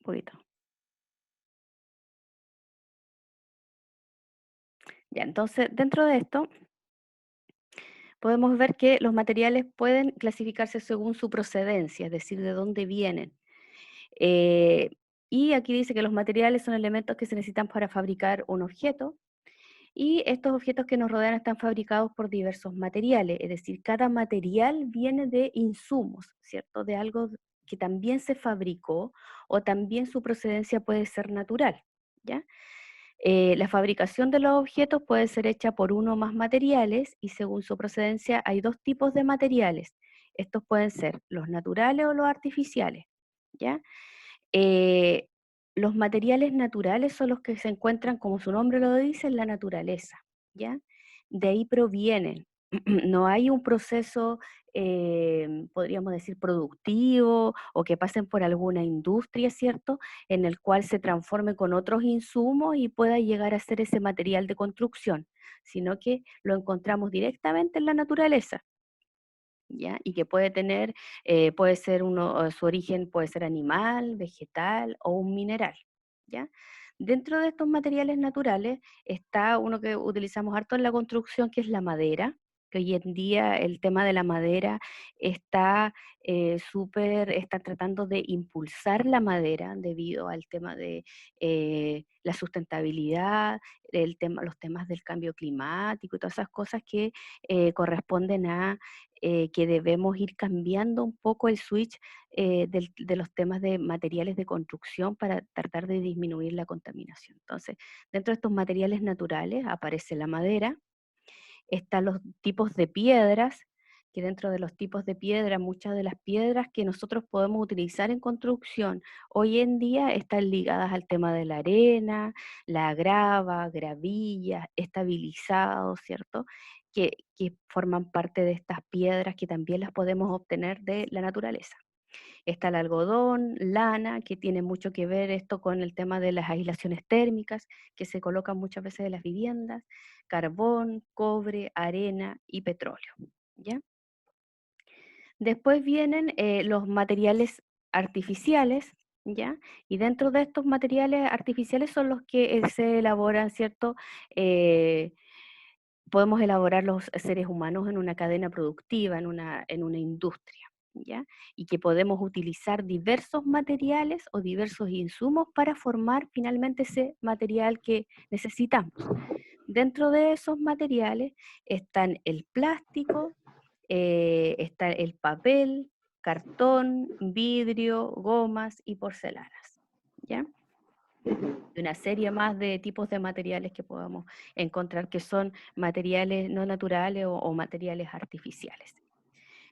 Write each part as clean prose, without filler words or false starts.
poquito. Ya, entonces, dentro de esto, podemos ver que los materiales pueden clasificarse según su procedencia, es decir, de dónde vienen. Eh, y aquí dice que los materiales son elementos que se necesitan para fabricar un objeto, y estos objetos que nos rodean están fabricados por diversos materiales, es decir, cada material viene de insumos, ¿cierto? De algo que también se fabricó o también su procedencia puede ser natural, ¿ya? La fabricación de los objetos puede ser hecha por uno o más materiales y según su procedencia hay dos tipos de materiales. Estos pueden ser los naturales o los artificiales, ¿ya? Eh, los materiales naturales son los que se encuentran, como su nombre lo dice, en la naturaleza, ¿ya? De ahí provienen. No hay un proceso, podríamos decir, productivo o que pasen por alguna industria, ¿cierto? En el cual se transforme con otros insumos y pueda llegar a ser ese material de construcción, sino que lo encontramos directamente en la naturaleza. ¿Ya? Y que puede tener, puede ser su origen puede ser animal, vegetal o un mineral, ¿ya? Dentro de estos materiales naturales está uno que utilizamos harto en la construcción, que es la madera, que hoy en día el tema de la madera está está tratando de impulsar la madera debido al tema de la sustentabilidad, los temas del cambio climático y todas esas cosas que corresponden a que debemos ir cambiando un poco el switch de los temas de materiales de construcción para tratar de disminuir la contaminación. Entonces, dentro de estos materiales naturales aparece la madera, están los tipos de piedras, que dentro de los tipos de piedra, muchas de las piedras que nosotros podemos utilizar en construcción hoy en día están ligadas al tema de la arena, la grava, gravilla, estabilizados, ¿cierto? Que forman parte de estas piedras que también las podemos obtener de la naturaleza. Está el algodón, lana, que tiene mucho que ver esto con el tema de las aislaciones térmicas, que se colocan muchas veces en las viviendas, carbón, cobre, arena y petróleo, ¿ya? Después vienen los materiales artificiales, ¿ya? Y dentro de estos materiales artificiales son los que se elaboran, ¿cierto? Eh, Podemos elaborar los seres humanos en una cadena productiva, en una industria, ¿ya? Y que podemos utilizar diversos materiales o diversos insumos para formar finalmente ese material que necesitamos. Dentro de esos materiales están el plástico, está el papel, cartón, vidrio, gomas y porcelanas, ¿ya? Y una serie más de tipos de materiales que podamos encontrar que son materiales no naturales o materiales artificiales.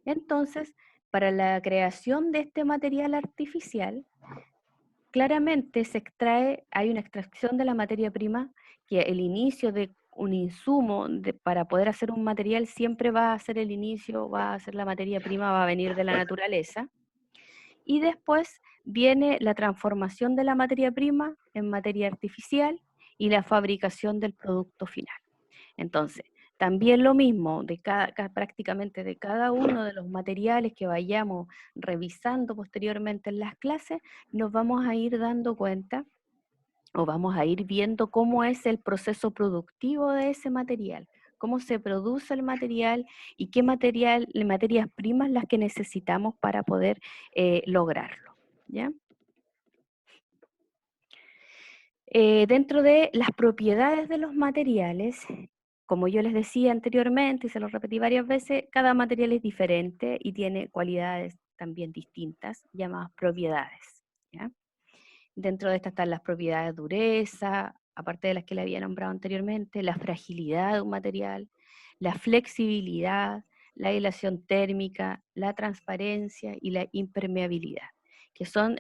Entonces, para la creación de este material artificial, claramente hay una extracción de la materia prima, que el inicio de un insumo para poder hacer un material siempre va a ser el inicio, va a ser la materia prima, va a venir de la naturaleza. Y después viene la transformación de la materia prima en materia artificial y la fabricación del producto final. Entonces, también lo mismo, prácticamente de cada uno de los materiales que vayamos revisando posteriormente en las clases, nos vamos a ir dando cuenta o vamos a ir viendo cómo es el proceso productivo de ese material, cómo se produce el material y qué materias primas las que necesitamos para poder lograrlo, ¿ya? Dentro de las propiedades de los materiales, como yo les decía anteriormente y se lo repetí varias veces, cada material es diferente y tiene cualidades también distintas, llamadas propiedades, ¿ya? Dentro de estas están las propiedades de dureza, aparte de las que le había nombrado anteriormente, la fragilidad de un material, la flexibilidad, la aislación térmica, la transparencia y la impermeabilidad, que son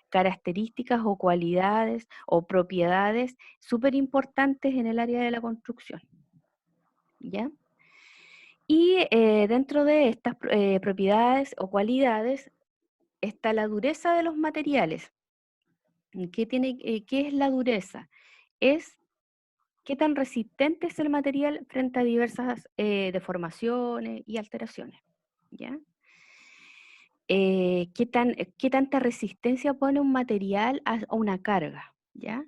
características o cualidades o propiedades súper importantes en el área de la construcción, ¿ya? Y dentro de estas propiedades o cualidades está la dureza de los materiales. ¿Qué es la dureza? Es qué tan resistente es el material frente a diversas deformaciones y alteraciones, ¿ya? qué tanta resistencia pone un material a una carga, ¿ya?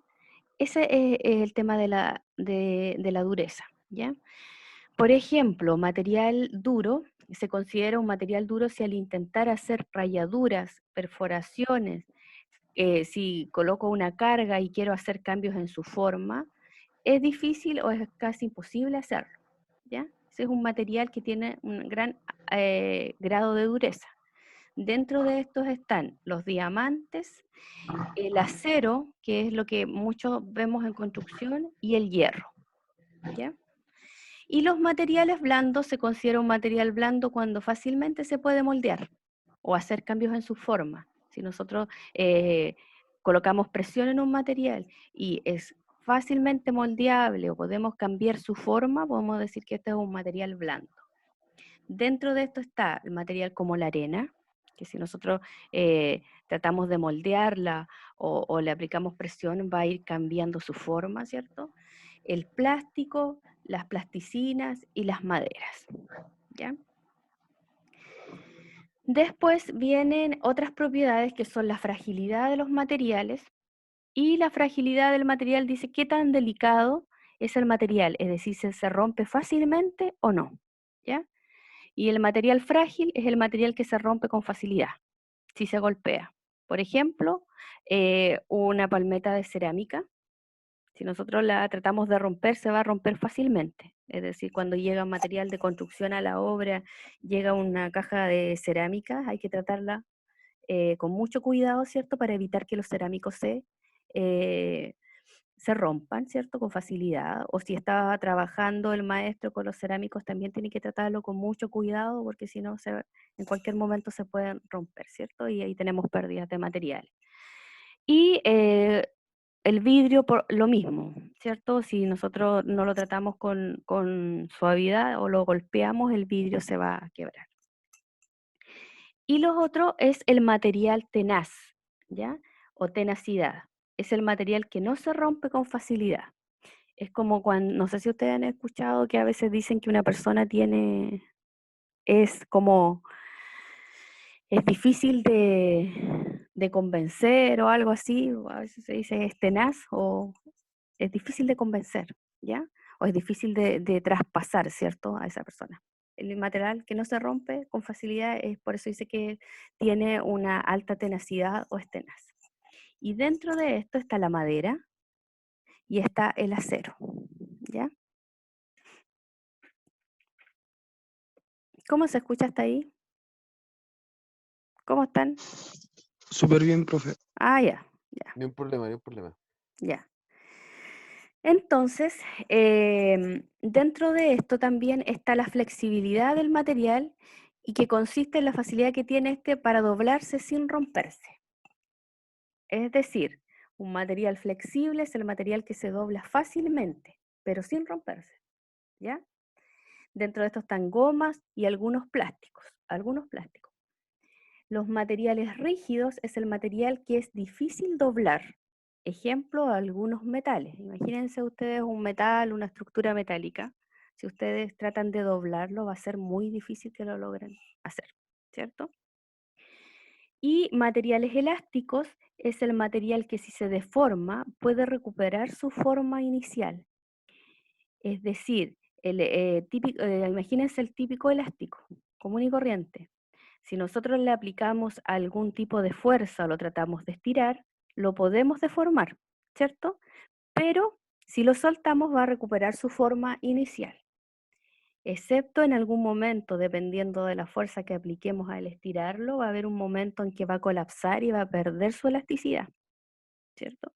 Ese es el tema de la dureza, ¿ya? Por ejemplo, material duro, se considera un material duro si al intentar hacer rayaduras, perforaciones, si coloco una carga y quiero hacer cambios en su forma, es difícil o es casi imposible hacerlo, ¿ya? Ese es un material que tiene un gran grado de dureza. Dentro de estos están los diamantes, el acero, que es lo que muchos vemos en construcción, y el hierro, ¿ya? Y los materiales blandos se considera un material blando cuando fácilmente se puede moldear o hacer cambios en su forma. Si nosotros colocamos presión en un material y es fácilmente moldeable o podemos cambiar su forma, podemos decir que este es un material blando. Dentro de esto está el material como la arena, que si nosotros tratamos de moldearla o le aplicamos presión, va a ir cambiando su forma, ¿cierto? El plástico, las plasticinas y las maderas, ¿ya? Después vienen otras propiedades que son la fragilidad de los materiales, y la fragilidad del material dice qué tan delicado es el material, es decir, si se rompe fácilmente o no, ¿ya? Y el material frágil es el material que se rompe con facilidad, si se golpea. Por ejemplo, una palmeta de cerámica, si nosotros la tratamos de romper, se va a romper fácilmente. Es decir, cuando llega material de construcción a la obra, llega una caja de cerámica, hay que tratarla con mucho cuidado, ¿cierto? Para evitar que los cerámicos eh, se rompan, ¿cierto? Con facilidad. O si está trabajando el maestro con los cerámicos, también tiene que tratarlo con mucho cuidado, porque si no, en cualquier momento se pueden romper, ¿cierto? Y ahí tenemos pérdidas de material. Y el vidrio, por lo mismo, ¿cierto? Si nosotros no lo tratamos con suavidad o lo golpeamos, el vidrio se va a quebrar. Y lo otro es el material tenaz, ¿ya? O tenacidad. Es el material que no se rompe con facilidad. Es como cuando, no sé si ustedes han escuchado que a veces dicen que una persona es como, es difícil de convencer o algo así, o a veces se dice es tenaz o es difícil de convencer, ¿ya? O es difícil de traspasar, ¿cierto? A esa persona. El material que no se rompe con facilidad es por eso dice que tiene una alta tenacidad o es tenaz. Y dentro de esto está la madera y está el acero, ¿ya? ¿Cómo se escucha hasta ahí? ¿Cómo están? Súper bien, profe. Ah, ya, ya, Ni un problema, ni un problema. ya. Entonces, dentro de esto también está la flexibilidad del material y que consiste en la facilidad que tiene este para doblarse sin romperse. Es decir, un material flexible es el material que se dobla fácilmente, pero sin romperse, ¿ya? Dentro de esto están gomas y algunos plásticos, algunos plásticos. Los materiales rígidos es el material que es difícil doblar. Ejemplo, algunos metales. Imagínense ustedes un metal, una estructura metálica. Si ustedes tratan de doblarlo, va a ser muy difícil que lo logren hacer, ¿cierto? Y materiales elásticos es el material que si se deforma puede recuperar su forma inicial. Es decir, imagínense el típico elástico, común y corriente. Si nosotros le aplicamos algún tipo de fuerza o lo tratamos de estirar, lo podemos deformar, ¿cierto? Pero si lo soltamos va a recuperar su forma inicial, excepto en algún momento, dependiendo de la fuerza que apliquemos al estirarlo, va a haber un momento en que va a colapsar y va a perder su elasticidad, ¿cierto?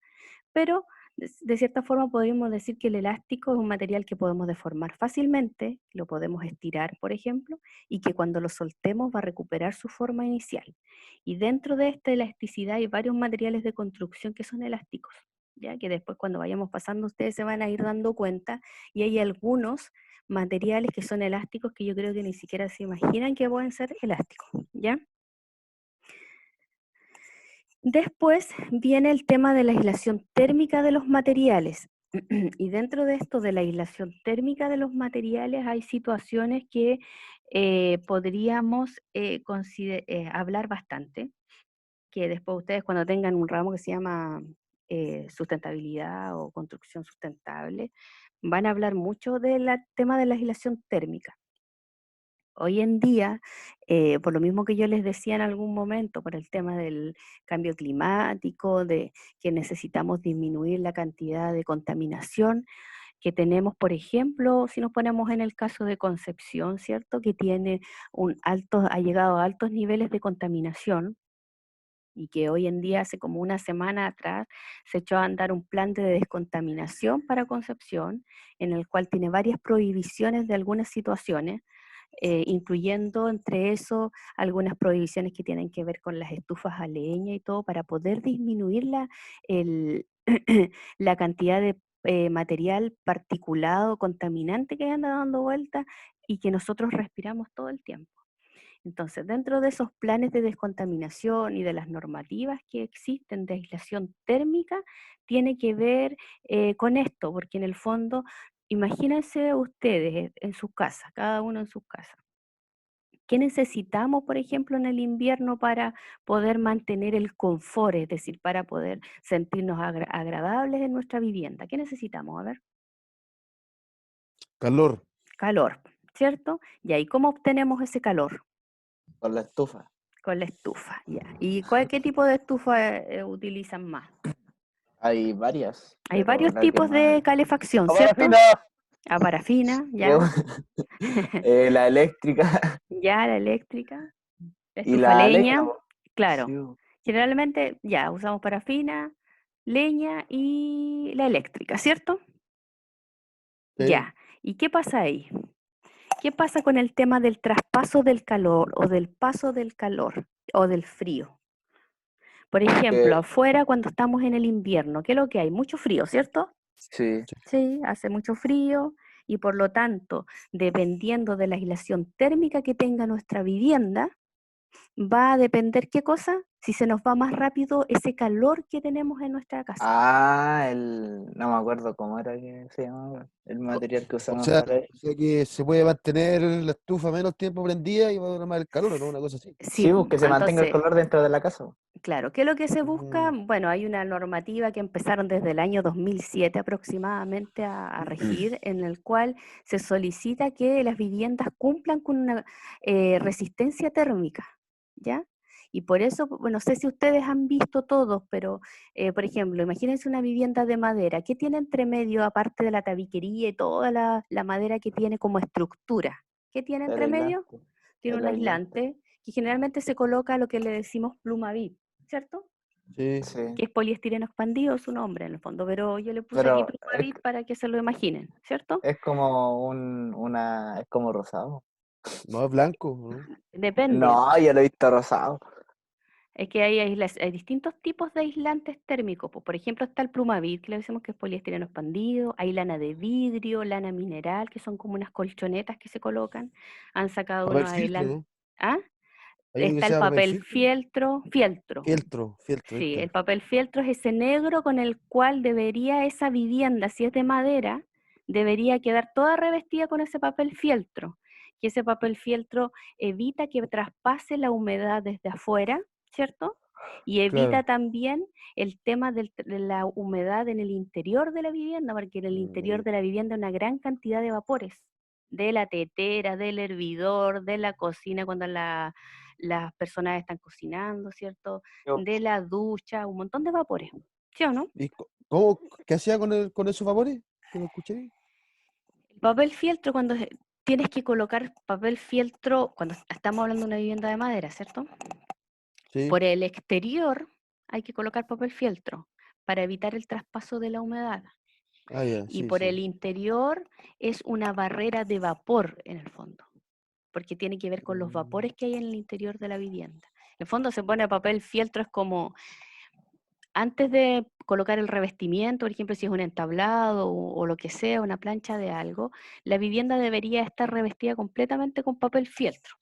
Pero de cierta forma podríamos decir que el elástico es un material que podemos deformar fácilmente, lo podemos estirar, por ejemplo, y que cuando lo soltemos va a recuperar su forma inicial. Y dentro de esta elasticidad hay varios materiales de construcción que son elásticos, ya que después cuando vayamos pasando ustedes se van a ir dando cuenta, y hay algunos materiales que son elásticos que yo creo que ni siquiera se imaginan que pueden ser elásticos, ¿ya? Después viene el tema de la aislación térmica de los materiales. Y dentro de esto de la aislación térmica de los materiales hay situaciones que podríamos hablar bastante, que después ustedes cuando tengan un ramo que se llama sustentabilidad o construcción sustentable, van a hablar mucho del tema de la aislación térmica. Hoy en día, por lo mismo que yo les decía en algún momento, por el tema del cambio climático, de que necesitamos disminuir la cantidad de contaminación que tenemos, por ejemplo, si nos ponemos en el caso de Concepción, ¿cierto? Que tiene ha llegado a altos niveles de contaminación y que hoy en día, hace como una semana atrás, se echó a andar un plan de descontaminación para Concepción, en el cual tiene varias prohibiciones de algunas situaciones, incluyendo entre eso algunas prohibiciones que tienen que ver con las estufas a leña y todo, para poder disminuir el- la cantidad de material particulado, contaminante que anda dando vuelta y que nosotros respiramos todo el tiempo. Entonces, dentro de esos planes de descontaminación y de las normativas que existen de aislación térmica, tiene que ver con esto, porque en el fondo, imagínense ustedes en sus casas, cada uno en sus casas. ¿Qué necesitamos, por ejemplo, en el invierno para poder mantener el confort, es decir, para poder sentirnos agradables en nuestra vivienda? ¿Qué necesitamos? A ver, Calor. calor, ¿cierto? Y ahí, ¿cómo obtenemos ese calor? Con la estufa. Con la estufa, ya. ¿Y qué tipo de estufa utilizan más? Hay varias, Hay pero varios la que tipos más... de calefacción, ¡Oh, ¿cierto? parafina! A parafina, Qué ya. la eléctrica Ya, la eléctrica, la y estufa la leña. leña, Sí, claro. Generalmente, ya, usamos parafina, leña y la eléctrica, ¿cierto? Sí. Ya. ¿Y qué pasa ahí? ¿Qué pasa con el tema del traspaso del calor o del paso del calor o del frío? Por ejemplo, que- afuera cuando estamos en el invierno, ¿qué es lo que hay? Mucho frío, ¿cierto? sí. Sí, hace mucho frío y por lo tanto, dependiendo de la aislación térmica que tenga nuestra vivienda, va a depender qué cosa, si se nos va más rápido ese calor que tenemos en nuestra casa. No me acuerdo cómo era que se llamaba el Co- material que O usamos sea, para eso. o sea que se puede mantener la estufa menos tiempo prendida y va a durar más el calor, ¿no? Una cosa así. Sí, Sí, pues, que se mantenga el entonces, color dentro de la casa. claro, ¿qué es lo que se busca? Mm, Bueno, hay una normativa que empezaron desde el año 2007 aproximadamente a regir, en el cual se solicita que las viviendas cumplan con una resistencia térmica, ¿ya? Y por eso, bueno, no sé si ustedes han visto todos, pero, por ejemplo, imagínense una vivienda de madera. ¿Qué tiene entre medio, aparte de la tabiquería y toda la madera que tiene como estructura? ¿Qué tiene El entre medio? aislante. Tiene El un aislante. aislante que generalmente se coloca lo que le decimos plumavit, ¿cierto? sí. Sí. Que es poliestireno expandido, su nombre en el fondo, pero yo le puse aquí Pero plumavit para que se lo imaginen, ¿cierto? es como es como rosado. No es blanco, ¿no? Depende, No, yo lo he visto rosado. es que hay distintos tipos de aislantes térmicos, pues, por ejemplo está el plumavit, que le decimos que es poliestireno expandido, hay lana de vidrio, lana mineral, que son como unas colchonetas que se colocan, han sacado Papel unos filtro, aislantes, ¿no? ¿ah? Hay uno que Está se el llama papel papel filtro. fieltro. Fieltro, ahí Sí, el está. papel fieltro es ese negro con el cual debería esa vivienda, si es de madera, debería quedar toda revestida con ese papel fieltro, que ese papel fieltro evita que traspase la humedad desde afuera, ¿cierto? Y evita Claro. también el tema de la humedad en el interior de la vivienda, porque en el interior Mm, de la vivienda hay una gran cantidad de vapores, de la tetera, del hervidor, de la cocina cuando las personas están cocinando, ¿cierto? Yo, De la ducha, un montón de vapores, ¿sí o no? ¿Y cómo, qué hacía con esos vapores? ¿Que no escuché? El papel fieltro, tienes que colocar papel fieltro, cuando estamos hablando de una vivienda de madera, ¿cierto? Sí. Por el exterior hay que colocar papel fieltro para evitar el traspaso de la humedad. Ah, ya, Y sí, por el sí. interior es una barrera de vapor en el fondo, porque tiene que ver con los Mm, vapores que hay en el interior de la vivienda. En el fondo se pone papel fieltro, es como antes de colocar el revestimiento, por ejemplo, si es un entablado o lo que sea, una plancha de algo, la vivienda debería estar revestida completamente con papel fieltro,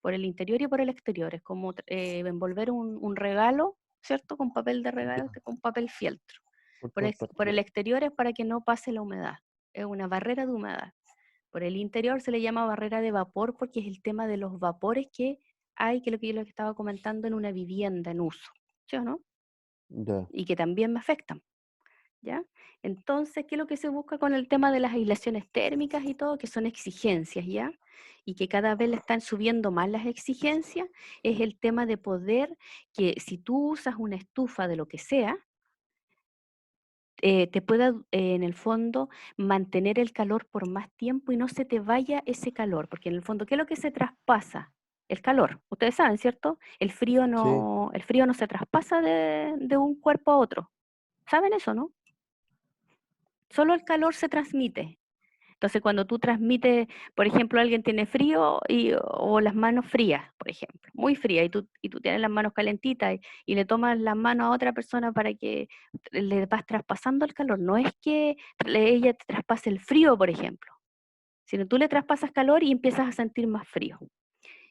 por el interior y por el exterior. Es como envolver un regalo, ¿cierto? Con papel de regalo, ya, con papel fieltro. por Por todas el partes. exterior es para que no pase la humedad, es una barrera de humedad. Por el interior se le llama barrera de vapor porque es el tema de los vapores que hay, que es lo que yo les estaba comentando, en una vivienda en uso, ¿sí o no? Ya. Y que también me afectan, ¿ya? Entonces, ¿qué es lo que se busca con el tema de las aislaciones térmicas y todo? Que son exigencias, ¿ya? Y que cada vez le están subiendo más las exigencias, es el tema de poder que si tú usas una estufa de lo que sea, te pueda, en el fondo, mantener el calor por más tiempo y no se te vaya ese calor, porque en el fondo, ¿qué es lo que se traspasa? El calor. Ustedes saben, ¿cierto? Sí. El frío no se traspasa de un cuerpo a otro. ¿Saben eso, no? Solo el calor se transmite. Entonces, cuando tú transmites, por ejemplo, alguien tiene frío o las manos frías, por ejemplo, muy frías, y tú tienes las manos calentitas y le tomas las manos a otra persona para que le vas traspasando el calor. No es que ella te traspase el frío, por ejemplo, sino tú le traspasas calor y empiezas a sentir más frío.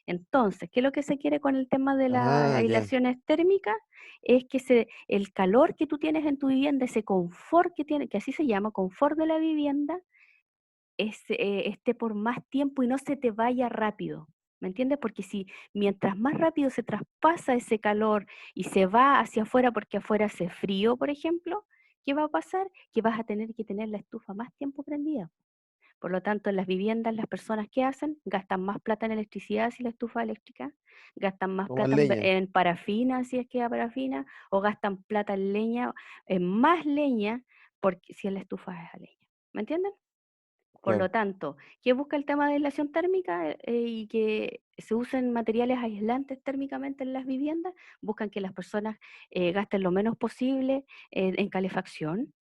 Entonces, ¿qué es lo que se quiere con el tema de las Ah, ya. aislaciones térmicas? Es que el calor que tú tienes en tu vivienda, ese confort que tiene, que así se llama, confort de la vivienda, esté por más tiempo y no se te vaya rápido. ¿Me entiendes? Porque si mientras más rápido se traspasa ese calor y se va hacia afuera porque afuera hace frío, por ejemplo, ¿qué va a pasar? Que vas a tener que tener la estufa más tiempo prendida. Por lo tanto, en las viviendas, las personas que hacen gastan más plata en electricidad si la estufa es eléctrica, gastan más O más plata leña. en parafina si es que hay parafina, o gastan plata en leña, en más leña, porque si la estufa es a leña. ¿Me entienden? Por lo Claro. tanto, ¿qué busca el tema de aislación térmica y que se usen materiales aislantes térmicamente en las viviendas? Buscan que las personas gasten lo menos posible en calefacción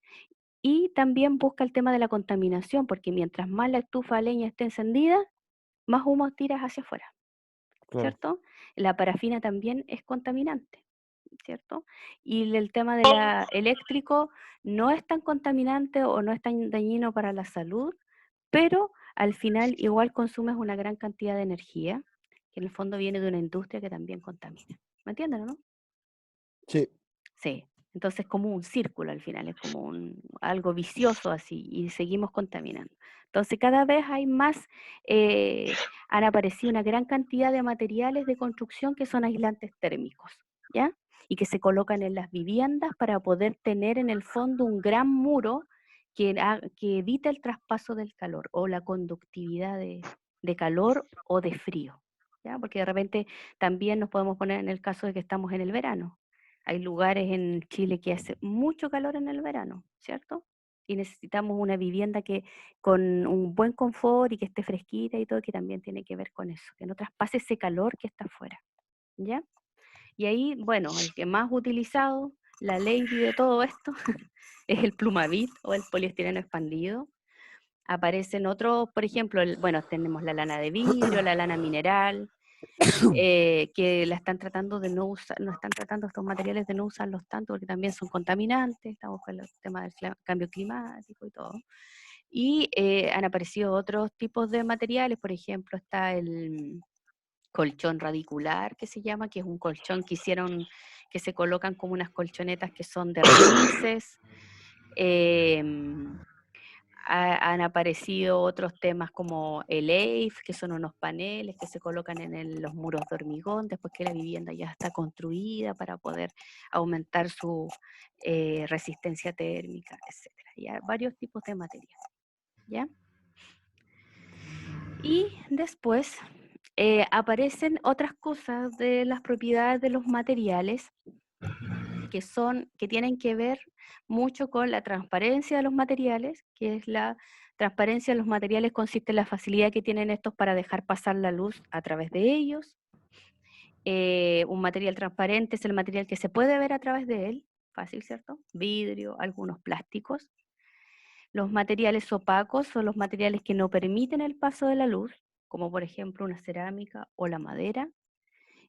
y también busca el tema de la contaminación, porque mientras más la estufa a leña esté encendida, más humo tiras hacia afuera, Claro. ¿cierto? La parafina también es contaminante, ¿cierto? Y el tema de la eléctrico no es tan contaminante o no es tan dañino para la salud, pero al final igual consumes una gran cantidad de energía, que en el fondo viene de una industria que también contamina. ¿Me entienden, o no? Sí. Sí. Entonces como un círculo al final, es como algo vicioso así, y seguimos contaminando. Entonces cada vez hay más, han aparecido una gran cantidad de materiales de construcción que son aislantes térmicos, ¿ya? Y que se colocan en las viviendas para poder tener en el fondo un gran muro que evita el traspaso del calor o la conductividad de calor o de frío, ¿ya? Porque de repente también nos podemos poner en el caso de que estamos en el verano. Hay lugares en Chile que hace mucho calor en el verano, ¿cierto? Y necesitamos una vivienda que con un buen confort y que esté fresquita y todo, que también tiene que ver con eso, que no traspase ese calor que está afuera, ¿ya? Y ahí, bueno, el que más utilizado, la lady de todo esto, es el Plumavit o el poliestireno expandido. Aparecen otros, por ejemplo, bueno, tenemos la lana de vidrio, la lana mineral, que la están tratando de no usar, no están tratando estos materiales de no usarlos tanto porque también son contaminantes, estamos con el tema del cambio climático y todo. Y han aparecido otros tipos de materiales, por ejemplo, está el colchón radicular, que se llama, que es un colchón que hicieron, que se colocan como unas colchonetas que son de raíces. Han aparecido otros temas como el EIF, que son unos paneles que se colocan en los muros de hormigón después que la vivienda ya está construida para poder aumentar su resistencia térmica, etcétera. Ya, varios tipos de materiales, ¿ya? Y después aparecen otras cosas de las propiedades de los materiales que tienen que ver mucho con la transparencia de los materiales, que es la transparencia de los materiales consiste en la facilidad que tienen estos para dejar pasar la luz a través de ellos. Un material transparente es el material que se puede ver a través de él, fácil, ¿cierto? Vidrio, algunos plásticos. Los materiales opacos son los materiales que no permiten el paso de la luz, como por ejemplo una cerámica o la madera.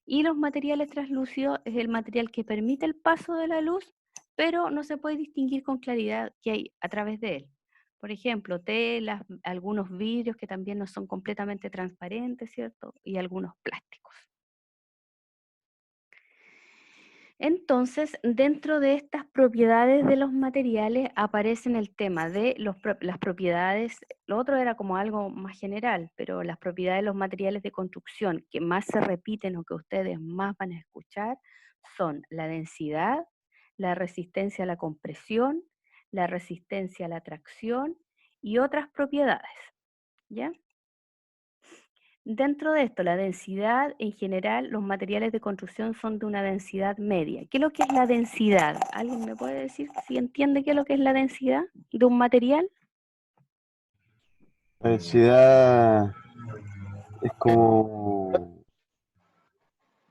Y los materiales translúcidos es el material que permite el paso de la luz, pero no se puede distinguir con claridad qué hay a través de él. Por ejemplo, telas, algunos vidrios que también no son completamente transparentes, ¿cierto? Y algunos plásticos. Entonces, dentro de estas propiedades de los materiales aparecen el tema de las propiedades, lo otro era como algo más general, pero las propiedades de los materiales de construcción que más se repiten o que ustedes más van a escuchar son la densidad, la resistencia a la compresión, la resistencia a la tracción y otras propiedades, ¿ya? Dentro de esto, la densidad, en general, los materiales de construcción son de una densidad media. ¿Qué es lo que es la densidad? ¿Alguien me puede decir si entiende qué es lo que es la densidad de un material? La densidad es como,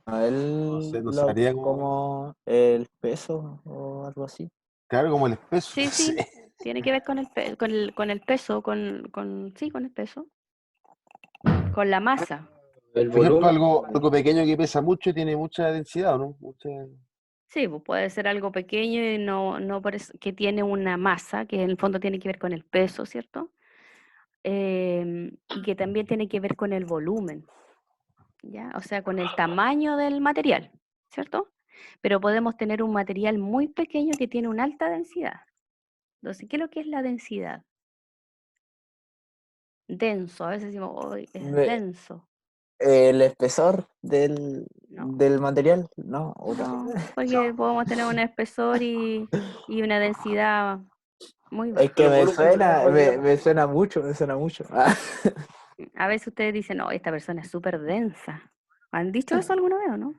no sé, no sabría cómo, como el peso o algo así. claro, como el espeso, Sí, no sí, sé. tiene que ver con con el peso, sí, con el peso, con la masa. El Por ejemplo, volumen, algo pequeño que pesa mucho y tiene mucha densidad, ¿o no? Mucha... Sí, pues puede ser algo pequeño y no por eso, que tiene una masa, que en el fondo tiene que ver con el peso, ¿cierto? Y que también tiene que ver con el volumen. ¿Ya? O sea, con el tamaño del material, ¿cierto? Pero podemos tener un material muy pequeño que tiene una alta densidad. Entonces, ¿qué es lo que es la densidad? Denso, a veces decimos, "Uy, es Me- denso". el espesor No, del material, ¿no? no, porque podemos tener un espesor y una densidad muy Es baja. que el volumen del material. me suena mucho, me suena mucho. Ah, A veces ustedes dicen, no, esta persona es súper densa. ¿Han dicho eso alguna vez o no?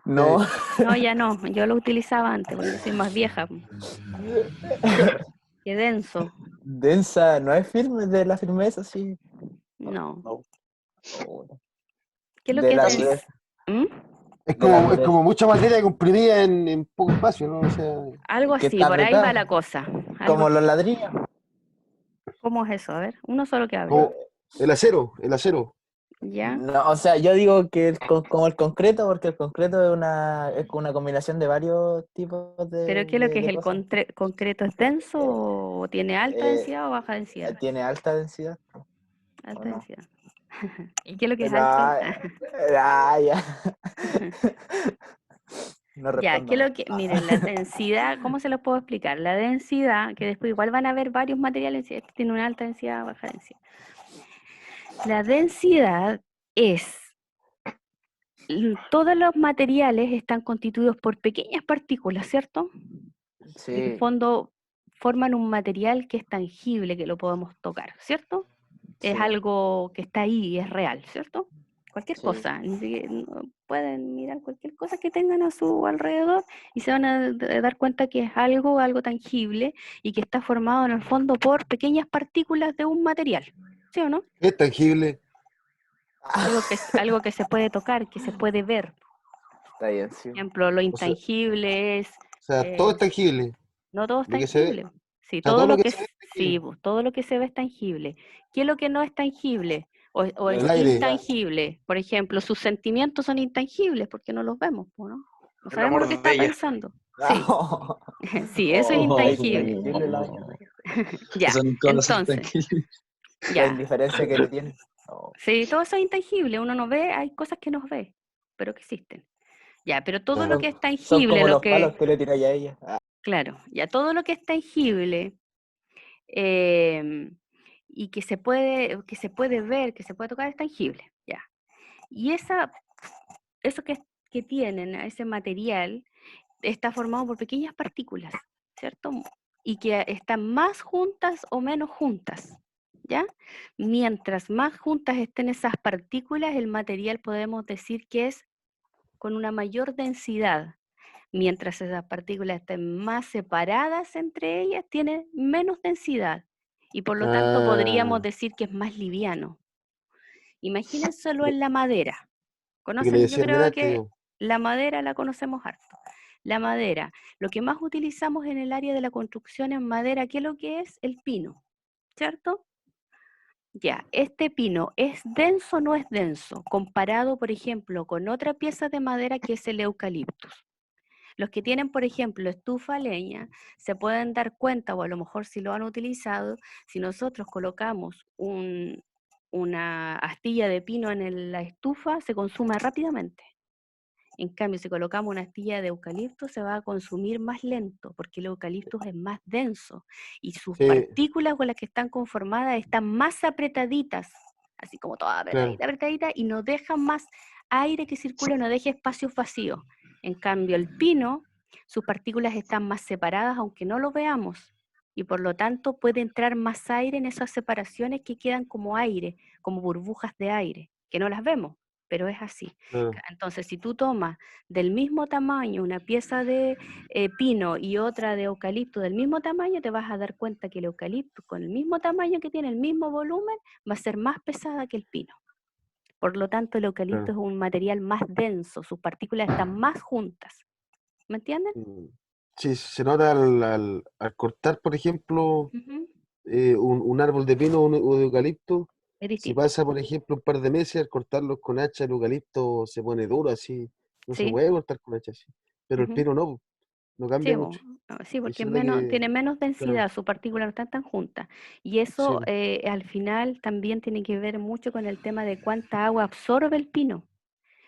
no, No, ya no, yo lo utilizaba antes, porque yo soy más vieja. Qué denso. densa, no es firme, de la firmeza, sí. No. No, no. ¿Qué es lo De que es la Casi, denso? dureza, de la Es dureza. como mucha materia comprimida en poco espacio, ¿no? O sea, Algo Que así, está por ahí va apretado, la cosa. Algo, como los ladrillos. ¿cómo es eso? A ver, uno solo que hable. como el acero. ¿Ya? No, o sea, yo digo que como el concreto, porque el concreto es una combinación de varios tipos ¿Pero qué es lo que es de el cosas. concreto? ¿Es denso Eh, o tiene alta eh, densidad o baja densidad? Tiene alta densidad, ¿o Alta no? densidad. ¿Y qué es lo que es No, alto? ya. No Ya, ¿qué respondo es más. lo que, miren, la densidad, ¿cómo se lo puedo explicar? La densidad, que después igual van a ver varios materiales, si este tiene una alta densidad o baja densidad. La densidad es, todos los materiales están constituidos por pequeñas partículas, ¿cierto? En el Sí, fondo forman un material que es tangible, que lo podemos tocar, ¿cierto? Es sí, algo que está ahí, es real, ¿cierto? Cualquier sí, cosa, pueden mirar cualquier cosa que tengan a su alrededor y se van a dar cuenta que es algo tangible y que está formado en el fondo por pequeñas partículas de un material, ¿sí o no? Es tangible. Algo que se puede tocar, que se puede ver. está bien, sí. Por ejemplo, lo O sea, intangible es, todo es eh, tangible. no todo es Lo que se ve, tangible. Sí, o sea, todo lo que se ve es sí, tangible. pues, todo lo que se ve es tangible. ¿Qué es lo que no es tangible? O El es aire, intangible. Por ejemplo, sus sentimientos son intangibles porque no los vemos, po, ¿no? No el sabemos lo que amor está de ella. pensando. Sí, sí, eso es Oh, es intangible. intangible Oh, Ya, eso nunca va a ser entonces, tranquilo. la ya. indiferencia que le tiene. Oh, Sí, todo eso es intangible. Uno no ve, hay cosas que nos ve, pero que existen. Ya, pero todo lo claro. que es son tangible, como lo los palos que, que le tiráis a ella. Ah, claro, ya todo lo que es tangible em, y que se puede ver, que se puede tocar, es tangible, ya. Y eso que tienen, ese material, está formado por pequeñas partículas, ¿cierto? Y que están más juntas o menos juntas, ¿ya? Mientras más juntas estén esas partículas, el material podemos decir que es con una mayor densidad. Mientras esas partículas estén más separadas entre ellas, tiene menos densidad y por lo tanto podríamos Ah, decir que es más liviano. Imagínenselo en la madera. lo que le Conocen, yo decían creo delante, que digamos. la madera la conocemos harto. La madera, lo que más utilizamos en el área de la construcción en madera, ¿qué es lo que es? El pino, ¿cierto? Ya, este pino, ¿es denso o no es denso? Comparado, por ejemplo, con otra pieza de madera que es el eucaliptus. Los que tienen, por ejemplo, estufa a leña, se pueden dar cuenta, o a lo mejor si lo han utilizado, si nosotros colocamos una astilla de pino en la estufa, se consume rápidamente. En cambio, si colocamos una astilla de eucalipto, se va a consumir más lento, porque el eucalipto es más denso y sus Sí, partículas con las que están conformadas están más apretaditas, así como toda claro. apretadita, apretadita, y no dejan más aire que circule, no deja espacios vacíos. En cambio, el pino, sus partículas están más separadas, aunque no lo veamos, y por lo tanto puede entrar más aire en esas separaciones que quedan como aire, como burbujas de aire, que no las vemos, pero es así. Claro. Entonces, si tú tomas del mismo tamaño una pieza de pino y otra de eucalipto del mismo tamaño, te vas a dar cuenta que el eucalipto con el mismo tamaño que tiene el mismo volumen va a ser más pesada que el pino. Por lo tanto, el eucalipto Claro. es un material más denso, sus partículas están más juntas. ¿Me entienden? Sí, se nota al cortar, por ejemplo, Ujú. un árbol de pino o de eucalipto. Es Si distinto. pasa, por ejemplo, un par de meses, al cortarlos con hacha, el eucalipto se pone duro así. No se Sí. puede cortar con hacha así. Pero el Ujú. pino no cambia Sí, mucho. sí, Y porque se nota que, tiene menos claro, densidad, sus partículas no están tan juntas. Y eso sí, al final también tiene que ver mucho con el tema de cuánta agua absorbe el pino.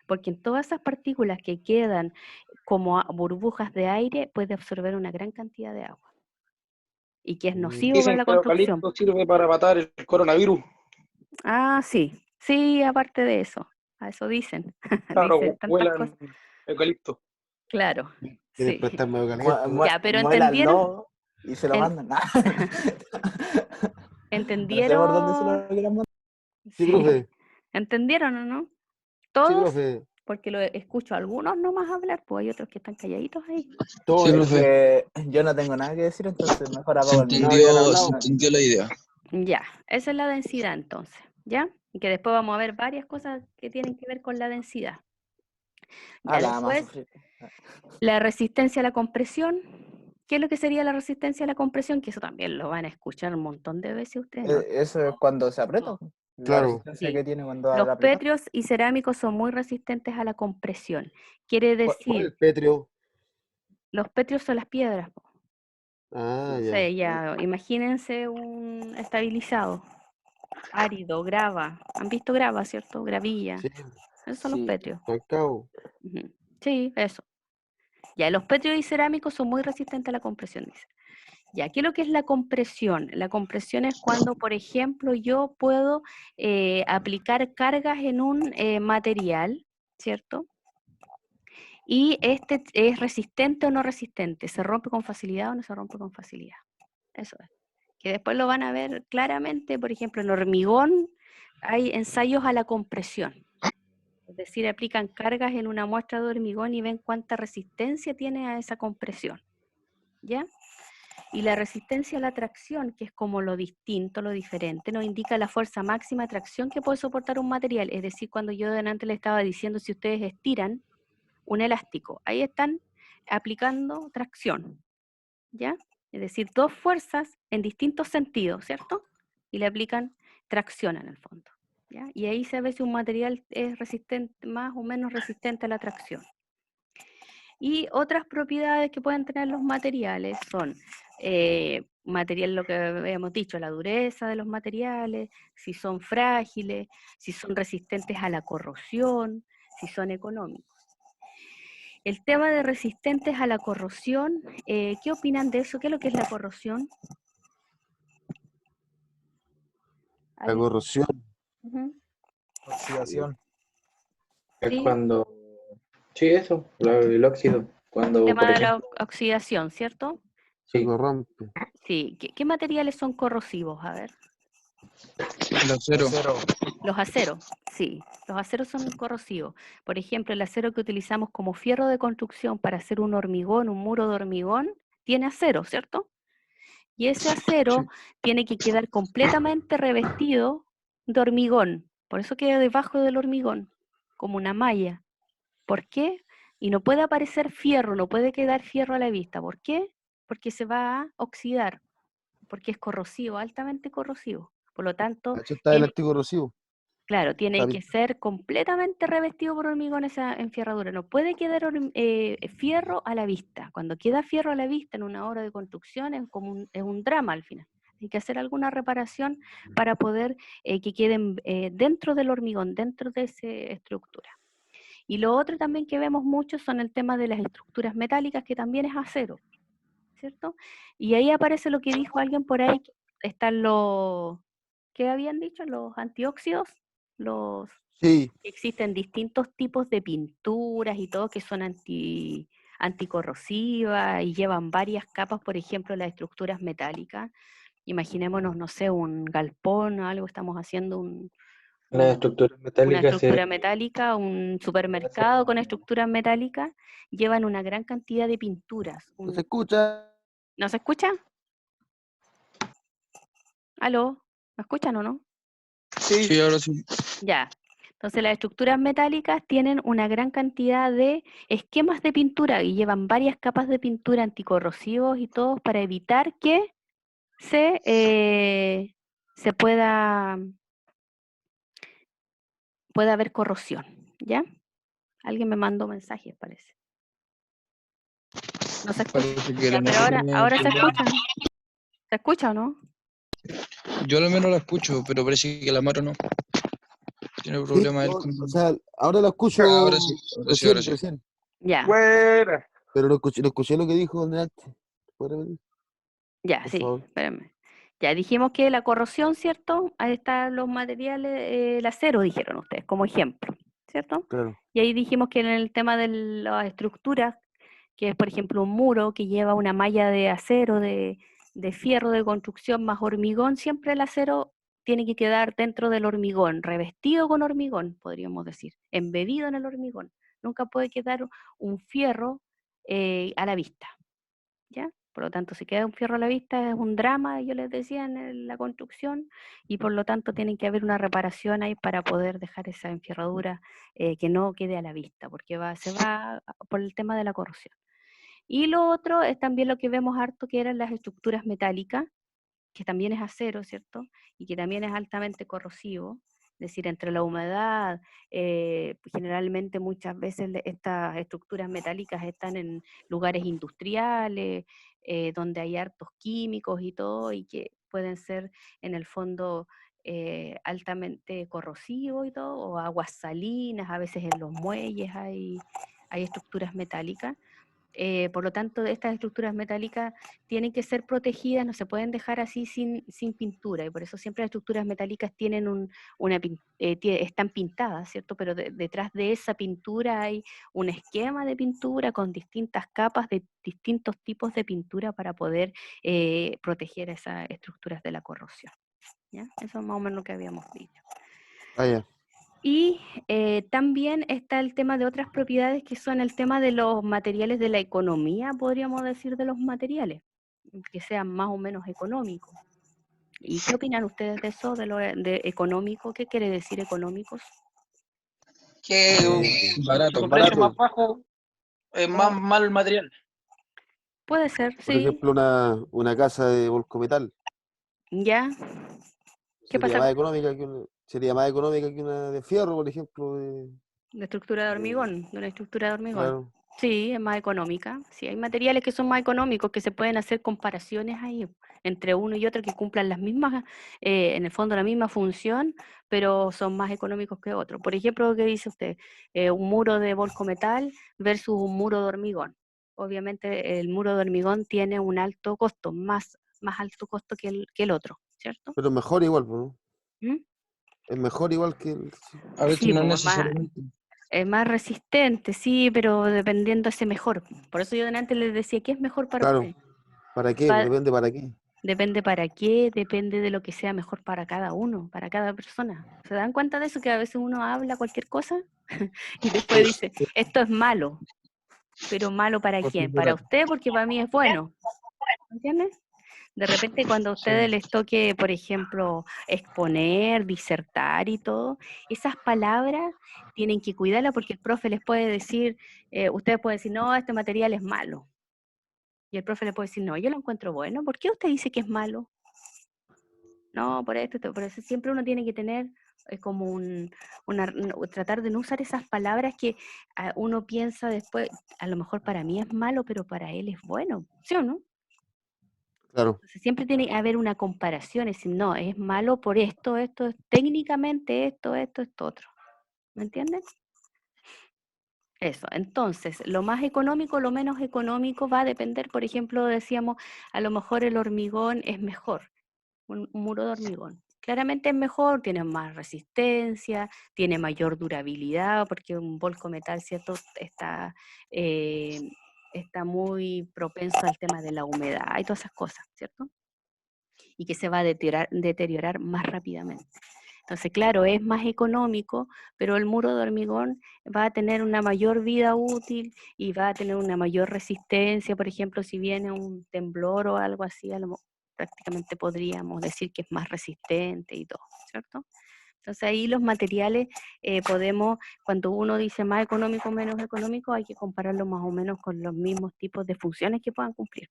Porque en todas esas partículas que quedan como burbujas de aire, puede absorber una gran cantidad de agua. Y que es nocivo para Dicen la que el construcción. eucalipto sirve para matar el coronavirus. Ah, sí, sí, aparte de eso. A eso dicen. Dicen Claro, tantas huelan cosas. eucalipto. Claro, quieren sí. prestarme eucalipto, ¿no? Ya, pero ¿entendieron? Muélanlo y se lo En- mandan. No sé por dónde se ¿Entendieron? lo quieran mandar. Sí, Sí. profe, ¿Entendieron o no? sí, ¿Todos? profe, Porque lo escucho a algunos nomás hablar, pues hay otros que están calladitos ahí. todo Sí, es Es profe. que yo no tengo nada que decir, entonces mejor Se apago el no micrófono. habían se hablado. entendió la idea. Ya, esa es la densidad entonces, ¿ya? Y que después vamos a ver varias cosas que tienen que ver con la densidad. Ah, Ya la vamos a después, sufrir. la resistencia a la compresión. ¿Qué es lo que sería la resistencia a la compresión? Que eso también lo van a escuchar un montón de veces ustedes, ¿no? Eso es cuando se aprieta, la Claro, resistencia Sí. que tiene cuando Los la aprieta. pétreos y cerámicos son muy resistentes a la compresión. Quiere ¿cuál es decir, el petrio? los pétreos son las piedras, po. Ah, No ya. sé, ya, imagínense un estabilizado, árido, grava. ¿Han visto grava, cierto? Gravilla. Sí, Esos son los Sí. pétreos. Pancao. Ujú. Sí, eso. Ya, los pétreos y cerámicos son muy resistentes a la compresión, dice. Ya, ¿qué es lo que es la compresión? La compresión es cuando, por ejemplo, yo puedo aplicar cargas en un material, ¿cierto? Y este es resistente o no resistente, se rompe con facilidad o no se rompe con facilidad. Eso es. Que después lo van a ver claramente, por ejemplo, en hormigón hay ensayos a la compresión. Es decir, aplican cargas en una muestra de hormigón y ven cuánta resistencia tiene a esa compresión. ¿Ya? Y la resistencia a la tracción, que es como lo distinto, lo diferente, nos indica la fuerza máxima de tracción que puede soportar un material. Es decir, cuando yo delante le estaba diciendo si ustedes estiran un elástico, ahí están aplicando tracción, ¿ya? Es decir, dos fuerzas en distintos sentidos, ¿cierto? Y le aplican tracción en el fondo, ¿ya? Y ahí se ve si un material es resistente, más o menos resistente a la tracción. Y otras propiedades que pueden tener los materiales son material, lo que habíamos dicho, la dureza de los materiales, si son frágiles, si son resistentes a la corrosión, si son económicos. El tema de resistentes a la corrosión, ¿qué opinan de eso? ¿Qué es lo que es la corrosión? La ¿Alguien? corrosión. Ujú. Oxidación. Es Sí, cuando. Sí, eso, el óxido. el Cuando, tema por de la ejemplo. oxidación, ¿cierto? Se Sí, corrompe. Sí. ¿Qué materiales son corrosivos? A ver. el acero. Los aceros, sí, los aceros son corrosivos. Por ejemplo, el acero que utilizamos como fierro de construcción para hacer un hormigón, un muro de hormigón, tiene acero, ¿cierto? Y ese acero Sí. tiene que quedar completamente revestido de hormigón. Por eso queda debajo del hormigón, como una malla. ¿Por qué? Y no puede aparecer fierro, no puede quedar fierro a la vista. ¿Por qué? Porque se va a oxidar, porque es corrosivo, altamente corrosivo. Por lo tanto, Eso está el tiene anticorrosivo. Claro, tiene Está que ser completamente revestido por hormigón esa enferradura. No puede quedar fierro a la vista. Cuando queda fierro a la vista en una obra de construcción es como es un drama al final. Hay que hacer alguna reparación para poder que queden dentro del hormigón, dentro de esa estructura. Y lo otro también que vemos mucho son el tema de las estructuras metálicas, que también es acero, ¿cierto? Y ahí aparece lo que dijo alguien por ahí, que están los, ¿qué habían dicho? Los antióxidos, los Sí, existen distintos tipos de pinturas y todo que son anticorrosivas y llevan varias capas, por ejemplo, las estructuras metálicas. Imaginémonos, no sé, un galpón o algo, estamos haciendo Las un- estructuras una metálicas se estructura metálica, un supermercado con estructuras metálicas, llevan una gran cantidad de pinturas. no se escucha. ¿No se escucha? ¿Aló? ¿Me escuchan o no? Sí, ahora sí. Ya. Entonces las estructuras metálicas tienen una gran cantidad de esquemas de pintura y llevan varias capas de pintura anticorrosivos y todos para evitar que se pueda haber corrosión, ¿ya? Alguien me mandó mensajes, parece. No se escucha. Parece que Ya, la pero Maro ahora, tiene ahora se problemas. escucha. ¿Se escucha o no? Yo al menos la escucho, pero parece que la Maro no. Tiene Sí, problemas él no, con... o sea, ahora lo escucho Ahora sí, ahora sí, ahora sí. recién, Ya, Buena. pero lo escuché lo que dijo delante. ¿Puede repetir, ya, por sí, favor? espérame. Ya dijimos que la corrosión, ¿cierto? Ahí están los materiales, el acero, dijeron ustedes, como ejemplo, ¿cierto? Claro. Y ahí dijimos que en el tema de las estructuras, que es por ejemplo un muro que lleva una malla de acero, de fierro de construcción más hormigón, siempre el acero tiene que quedar dentro del hormigón, revestido con hormigón, podríamos decir, embebido en el hormigón. Nunca puede quedar un fierro a la vista, ¿ya? Por lo tanto, si queda un fierro a la vista es un drama, yo les decía, la construcción, y por lo tanto tiene que haber una reparación ahí para poder dejar esa enfierradura que no quede a la vista, porque se va por el tema de la corrosión. Y lo otro es también lo que vemos harto, que eran las estructuras metálicas, que también es acero, ¿cierto? Y que también es altamente corrosivo, es decir, entre la humedad, generalmente muchas veces estas estructuras metálicas están en lugares industriales, donde hay hartos químicos y todo, y que pueden ser en el fondo altamente corrosivos y todo, o aguas salinas, a veces en los muelles hay estructuras metálicas. Por lo tanto, estas estructuras metálicas tienen que ser protegidas, no se pueden dejar así sin pintura, y por eso siempre las estructuras metálicas tienen están pintadas, ¿cierto? Pero detrás de esa pintura hay un esquema de pintura con distintas capas de distintos tipos de pintura para poder proteger esas estructuras de la corrosión, ¿ya? Eso es más o menos lo que habíamos dicho. Ah, ya. Y también está el tema de otras propiedades que son el tema de los materiales de la economía, podríamos decir, de los materiales, que sean más o menos económicos. ¿Y qué opinan ustedes de eso, de económico? ¿Qué quiere decir económicos? Que Barato. su precio más bajo es Ah, más mal material. Puede ser, por sí. ejemplo, una casa de Volcometal ¿Ya? ¿Qué sería pasa más económica sería más económica que una de fierro, por ejemplo. de estructura de hormigón, de una estructura de hormigón? Claro. Sí, es más económica. Sí, hay materiales que son más económicos, que se pueden hacer comparaciones ahí entre uno y otro que cumplan las mismas, en el fondo la misma función, pero son más económicos que otros. Por ejemplo, ¿qué dice usted? Un muro de Volcometal versus un muro de hormigón. Obviamente el muro de hormigón tiene un alto costo, más alto costo que el otro, ¿cierto? Pero mejor igual, pues, ¿no? ¿Mm? Es mejor igual que A veces Sí, no pues necesariamente. es más resistente, sí, pero dependiendo ese mejor. Por eso yo delante les decía, ¿qué es mejor para claro. usted? ¿Para qué? Va- Depende para qué. Depende para qué, depende de lo que sea mejor para cada uno, para cada persona. ¿Se dan cuenta de eso? Que a veces uno habla cualquier cosa y después Sí, dice, esto es malo, pero malo para quién? Para usted, porque para mí es bueno. ¿Entiendes? De repente cuando a ustedes les toque, por ejemplo, exponer, disertar y todo, esas palabras tienen que cuidarlas porque el profe les puede decir, ustedes pueden decir, no, este material es malo. Y el profe le puede decir, no, yo lo encuentro bueno. ¿Por qué usted dice que es malo? No, por esto, por eso siempre uno tiene que tener como tratar de no usar esas palabras que uno piensa después, a lo mejor para mí es malo, pero para él es bueno, ¿sí o no? claro. Entonces siempre tiene que haber una comparación, es decir, no, es malo por esto, técnicamente esto, esto otro. ¿Me entienden? Eso, entonces, lo más económico, lo menos económico va a depender, por ejemplo, decíamos, a lo mejor el hormigón es mejor, un muro de hormigón. Claramente es mejor, tiene más resistencia, tiene mayor durabilidad, porque un volco metal, ¿cierto? Eh, está muy propenso al tema de la humedad y todas esas cosas, ¿cierto? Y que se va a deteriorar más rápidamente. Entonces, claro, es más económico, pero el muro de hormigón va a tener una mayor vida útil y va a tener una mayor resistencia. Por ejemplo, si viene un temblor o algo así, prácticamente podríamos decir que es más resistente y todo, ¿cierto? Entonces ahí los materiales podemos, cuando uno dice más económico o menos económico, hay que compararlo más o menos con los mismos tipos de funciones que puedan cumplir.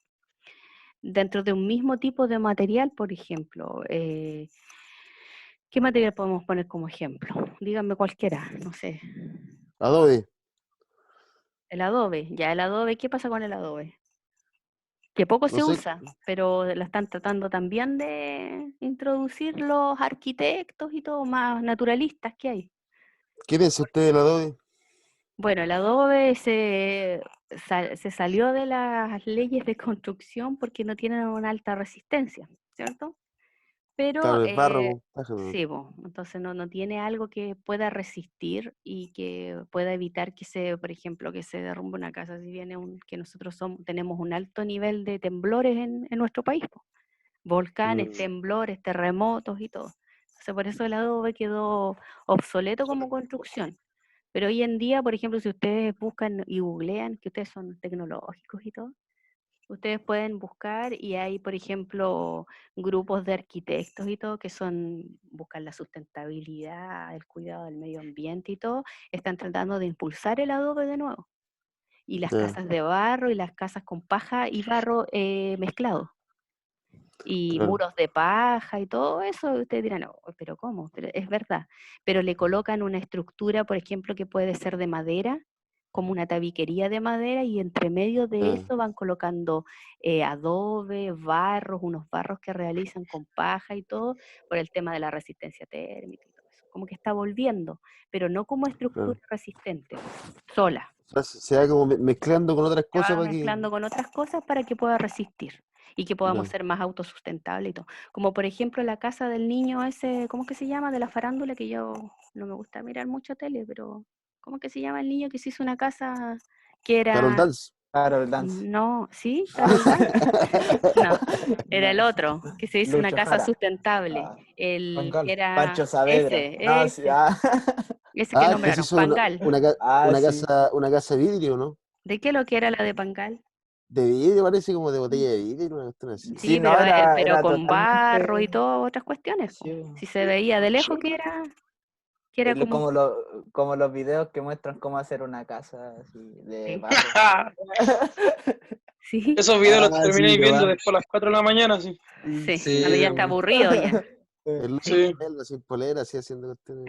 Dentro de un mismo tipo de material, por ejemplo, ¿qué material podemos poner como ejemplo? Díganme cualquiera, no sé. Adobe. El adobe, ya el adobe, ¿qué pasa con el adobe? Que poco No se sé, usa, pero la están tratando también de introducir los arquitectos y todo más naturalistas que hay. ¿qué piensa usted del Adobe? Bueno, el adobe se salió de las leyes de construcción porque no tienen una alta resistencia, ¿cierto? Pero Claro, es barro, pájaro. sí, entonces no tiene algo que pueda resistir y que pueda evitar que por ejemplo, que se derrumbe una casa si viene que nosotros tenemos un alto nivel de temblores en nuestro país, volcanes, Mm, temblores, terremotos y todo. Entonces por eso el adobe quedó obsoleto como construcción. Pero hoy en día, por ejemplo, si ustedes buscan y googlean, que ustedes son tecnológicos y todo, ustedes pueden buscar y hay, por ejemplo, grupos de arquitectos y todo que buscan la sustentabilidad, el cuidado del medio ambiente y todo, están tratando de impulsar el adobe de nuevo. Y las ya, casas de barro y las casas con paja y barro mezclado. Y claro. muros de paja y todo eso, ustedes dirán, "Oh, pero ¿cómo?". Pero es verdad. Pero le colocan una estructura, por ejemplo, que puede ser de madera, como una tabiquería de madera, y entre medio de Ya, eso van colocando adobe, barros, unos barros que realizan con paja y todo, por el tema de la resistencia térmica y todo eso. Como que está volviendo, pero no como estructura claro. resistente, sola. O sea, se va como mezclando con otras Se cosas va para que. mezclando con otras cosas para que pueda resistir y que podamos Ya. ser más autosustentables y todo. Como por ejemplo la casa del niño ese, ¿cómo es que se llama? De la farándula, que yo no me gusta mirar mucho tele, pero ¿cómo es que se llama el niño que se hizo una casa que Carol era... Dance. Carol Dance. No, ¿sí? ¿Carol Dance? No, era el No. otro, que se hizo una Lucho casa Jara. sustentable. Ah, El que Bancal. Pancho era Saavedra. No, sí, ese que Ah, que se nombraron, hizo Pangal. ah, sí. una casa de vidrio, ¿no? ¿De qué lo que era la de Pangal? De vidrio, parece como de botella de vidrio, una cuestión así. Sí, Sí, no, pero era con barro y totalmente. todo, otras cuestiones, po. Sí, Si se veía de lejos que era como, como los videos que muestran cómo hacer una casa así de sí, barro. sí, Esos videos los Ah, sí, termináis lo viendo más. después a las 4 de la mañana, sí. Sí, sí, sí. cuando Sí, ya está bueno. aburrido ya, El loco sí, Sí. belga sin polera, así haciendo cuestiones.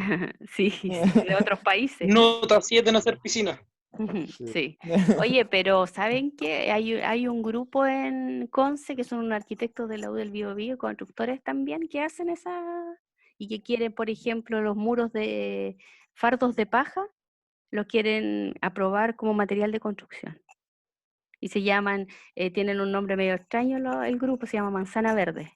sí, sí, de otros países, Nota 7 en hacer piscina. ujú, Sí. sí. Oye, pero ¿saben qué? Hay un grupo en Conce que son un arquitectos de la U del Biobío, constructores también, que hacen y que quieren, por ejemplo, los muros de fardos de paja, los quieren aprobar como material de construcción. Y tienen un nombre medio extraño el grupo, se llama Manzana Verde.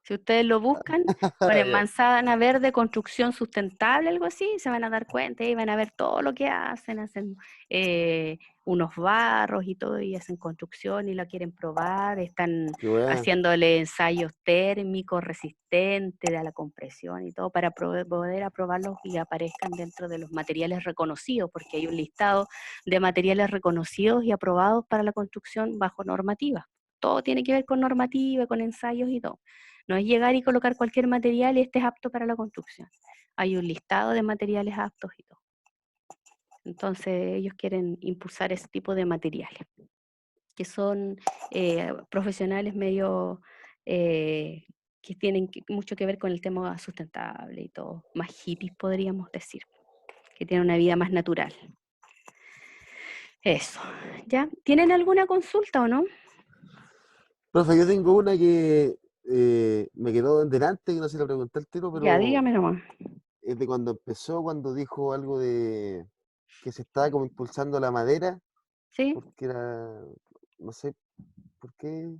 Si ustedes lo buscan, ponen Ya, manzana verde, construcción sustentable, algo así, se van a dar cuenta y van a ver todo lo que hacen eh, unos barros y todo, y hacen construcción y lo quieren probar, están qué buena. haciéndole ensayos térmicos, resistentes a la compresión y todo, para poder aprobarlos y aparezcan dentro de los materiales reconocidos, porque hay un listado de materiales reconocidos y aprobados para la construcción bajo normativa. Todo tiene que ver con normativa, con ensayos y todo. No es llegar y colocar cualquier material y este es apto para la construcción. Hay un listado de materiales aptos y todo. Entonces ellos quieren impulsar ese tipo de materiales, que son profesionales medio que tienen mucho que ver con el tema sustentable y todo, más hippies podríamos decir, que tienen una vida más natural. Eso, ¿ya? ¿Tienen alguna consulta o no? Profe, yo tengo una que me quedó en delante, que no sé si la pregunté al tiro, Ya, pero dígame nomás. es de cuando empezó, cuando dijo algo de que se estaba como impulsando la madera, ¿Sí? porque era, no sé por qué,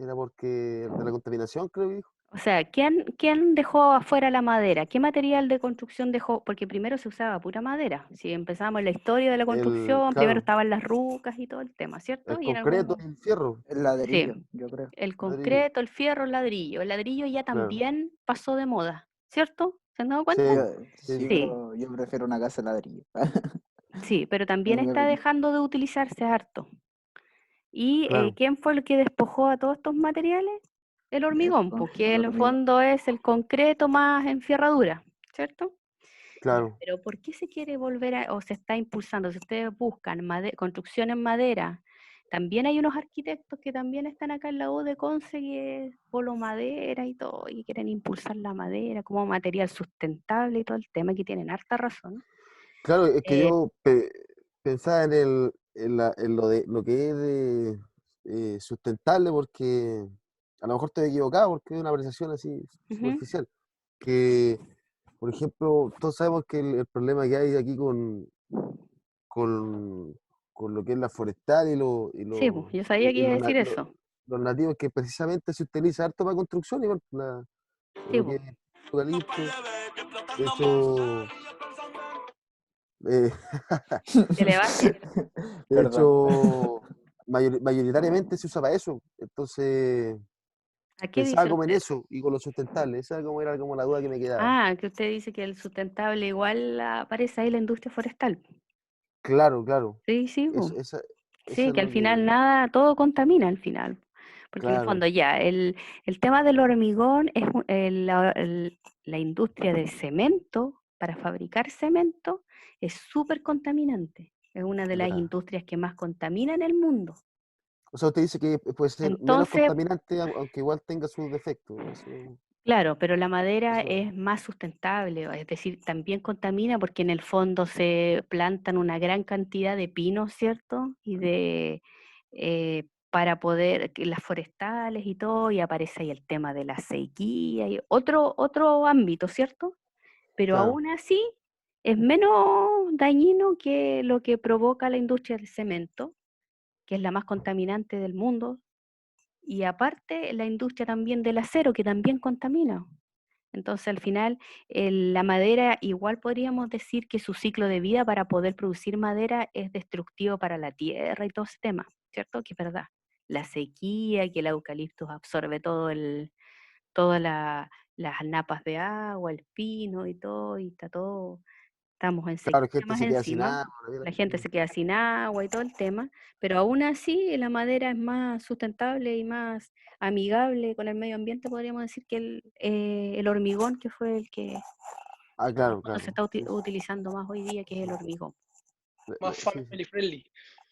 era porque de la contaminación, creo que dijo. O sea, ¿quién dejó afuera la madera? ¿Qué material de construcción dejó? Porque primero se usaba pura madera. Si empezamos la historia de la construcción, primero Claro, estaban las rucas y todo el tema, ¿cierto? el Y en concreto y algún... el fierro, El Sí, ladrillo, yo creo. el ladrillo, concreto, el fierro, el ladrillo. El ladrillo ya claro. también pasó de moda, ¿cierto? ¿Se han dado Sí, cuenta? sí, Sí, sí, Sí, pero yo prefiero una casa de ladrillo. sí, pero también En mi está opinión. dejando de utilizarse harto. ¿Y claro, quién fue el que despojó a todos estos materiales? El hormigón, porque El en el hormigón. fondo es el concreto más enferradura, ¿cierto? Ya, claro. pero ¿por qué se quiere volver a, o se está impulsando? Si ustedes buscan construcción en madera, también hay unos arquitectos que también están acá en la U de Conce, que es polo madera y todo, y quieren impulsar la madera como material sustentable y todo el tema, que tienen harta razón. Claro, es que Eh, yo pensaba en lo que es de, sustentable, porque a lo mejor estoy equivocado, porque es una apreciación así ujú, superficial. Que, por ejemplo, todos sabemos que el problema que hay aquí con, con lo que es la forestal sí, pues, yo sabía que y iba a decir eso. los nativos, que precisamente se utiliza harto para construcción, igual, Sí, lo que pues, es eucalipto. De hecho, eh, ¿qué le va a hacer? de Perdón. hecho, mayoritariamente se usa para eso. Entonces, ¿A qué pensaba dice como en usted? eso y con lo sustentable. Esa era como la duda que me quedaba. Ah, que usted dice que el sustentable igual aparece ahí la industria forestal. Claro, claro. Sí, sí, po. Eso, esa Sí, es que al lo final que. nada, todo contamina al final. Porque en el Claro, fondo ya, el tema del hormigón es la industria del cemento, para fabricar cemento, es súper contaminante. Es una de las ya. industrias que más contamina en el mundo. O sea, usted dice que puede ser menos Entonces, contaminante, aunque igual tenga sus defectos. claro, pero la madera Eso, es más sustentable, es decir, también contamina porque en el fondo se plantan una gran cantidad de pinos, ¿cierto? Y de para poder, que las forestales y todo, y aparece ahí el tema de la sequía y otro ámbito, ¿cierto? Pero claro, aún así es menos dañino que lo que provoca la industria del cemento, que es la más contaminante del mundo, y aparte la industria también del acero, que también contamina. Entonces, al final, la madera, igual podríamos decir que su ciclo de vida para poder producir madera es destructivo para la tierra y todo ese tema, ¿cierto? Que es verdad. La sequía, que el eucaliptus absorbe todas las napas de agua, el pino y todo, y está todo, estamos en claro, sequía gente más se queda sin encima, agua. La vida. la gente se queda sin agua y todo el tema, pero aún así la madera es más sustentable y más amigable con el medio ambiente, podríamos decir, que el hormigón, que fue el que Ah, en el claro, fondo se claro. está Sí, sí, utilizando más hoy día, que es el hormigón. Más sí, sí, family friendly.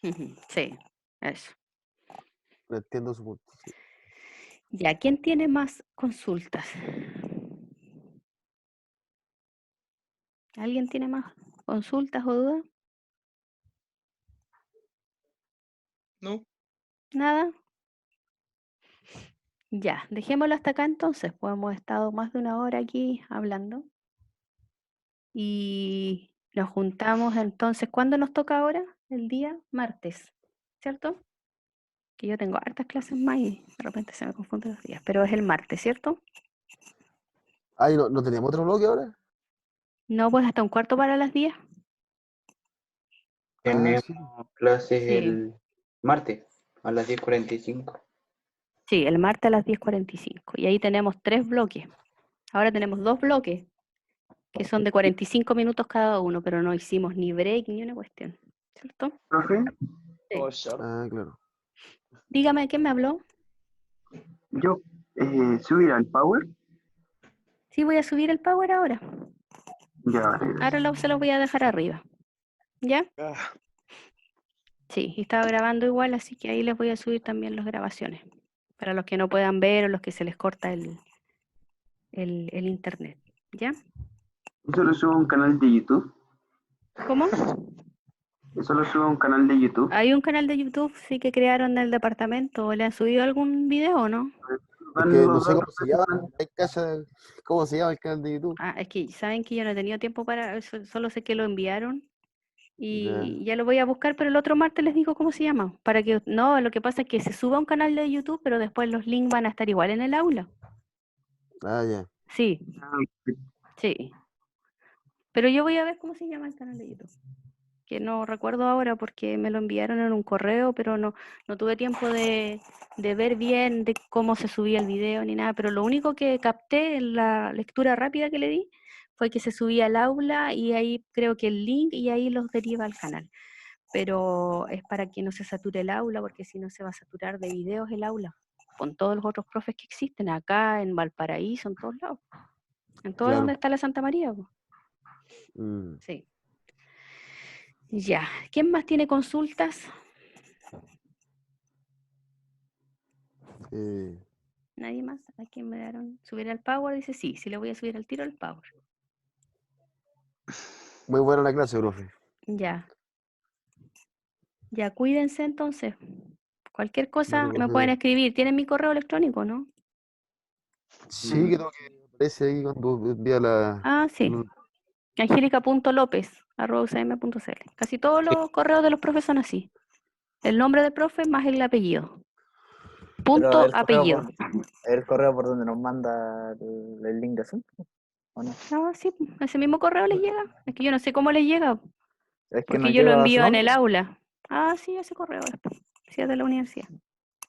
Ujú, sí, eso. lo entiendo su punto. Sí. Ya, ¿quién tiene más consultas? ¿Alguien tiene más consultas o dudas? ¿No? ¿Nada? Ya, dejémoslo hasta acá entonces, pues hemos estado más de una hora aquí hablando y nos juntamos entonces. ¿Cuándo nos toca ahora? El día martes, ¿cierto? Que yo tengo hartas clases más y de repente se me confunden los días, pero es el martes, ¿cierto? Ay, ¿no teníamos otro bloque ahora? No, pues hasta un cuarto para las 10. Ah, Tenemos sí. clases Sí, el martes a las 10:45. sí, el martes a las 10:45. Y ahí tenemos 3 bloques. Ahora tenemos 2 bloques que son de 45 minutos cada uno, pero no hicimos ni break ni una cuestión, ¿cierto? Profe, Sí. Oh, short. Ah, claro. Dígame, ¿quién me habló? yo subir al Power. Sí, voy a subir el power ahora. Ya, vale, Ahora gracias. se lo voy a dejar arriba. ¿Ya? Ah, Sí, y estaba grabando igual, así que ahí les voy a subir también las grabaciones. Para los que no puedan ver o los que se les corta el internet. ¿Ya? Eso lo subo a un canal de YouTube. ¿Cómo? Eso lo subo a un canal de YouTube. Hay un canal de YouTube, sí, que crearon del departamento. ¿Le han subido algún video o no? Es Dan que no los sé cómo datos se llama. principales. Hay casa, ¿cómo se llama el canal de YouTube? Ah, es que saben que yo no he tenido tiempo para eso, solo sé que lo enviaron Y ya lo voy a buscar, pero el otro martes les digo cómo se llama. Para que, no, lo que pasa es que se suba a un canal de YouTube, pero después los links van a estar igual en el aula. Ah, ya. Sí, Ah, sí. Pero yo voy a ver cómo se llama el canal de YouTube. Que no recuerdo ahora porque me lo enviaron en un correo, pero no tuve tiempo de ver bien de cómo se subía el video ni nada. Pero lo único que capté en la lectura rápida que le di fue que se subía al aula y ahí creo que el link y ahí los deriva al canal. Pero es para que no se sature el aula, porque si no se va a saturar de videos el aula, con todos los otros profes que existen acá, en Valparaíso, en todos lados. En todo Claro. donde está la Santa María. Po. Mm. Sí. Ya. ¿Quién más tiene consultas? ¿Nadie más? ¿A quién me dieron? ¿Subir al Power? Dice sí, le voy a subir al tiro al Power. Muy buena la clase, profe. Ya. Ya, cuídense entonces. Cualquier cosa Vale, me pueden escribir. ¿Tienen mi correo electrónico, no? Sí, creo que aparece ahí cuando envía la... Ah, sí. Angélica.lopez@ucm.cl. Casi todos los correos de los profes son así. El nombre del profe más el apellido. Pero Punto apellido. el correo por donde nos manda el link de Zoom, ¿o no? Ah, sí, ese mismo correo les llega. Es que yo no sé cómo les llega, Es que porque nos yo lo llega a su envío en nombre. el aula. Ah, sí, ese correo es. Sí, es de la universidad.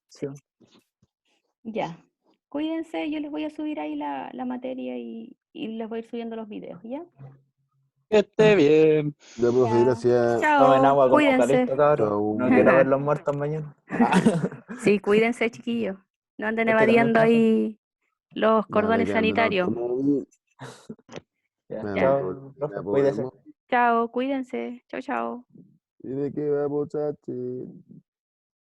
Sí. Ya. Cuídense, yo les voy a subir ahí la materia y les voy a ir subiendo los videos, ¿ya? Que esté bien. Ya, profe, Ya. gracias. Tomen Chao, agua con cuídense. eucalipto, cabrón. Chau. No quiero ver los muertos mañana. Sí, cuídense, chiquillos. No anden Usted también, evadiendo profe. ahí los Ya, me cordones quedan de sanitarios. tanto. Ya, Me Ya. chao, profe, cuídese. Chao, cuídense. Chao, chao. ¿Y de qué vamos, chachi?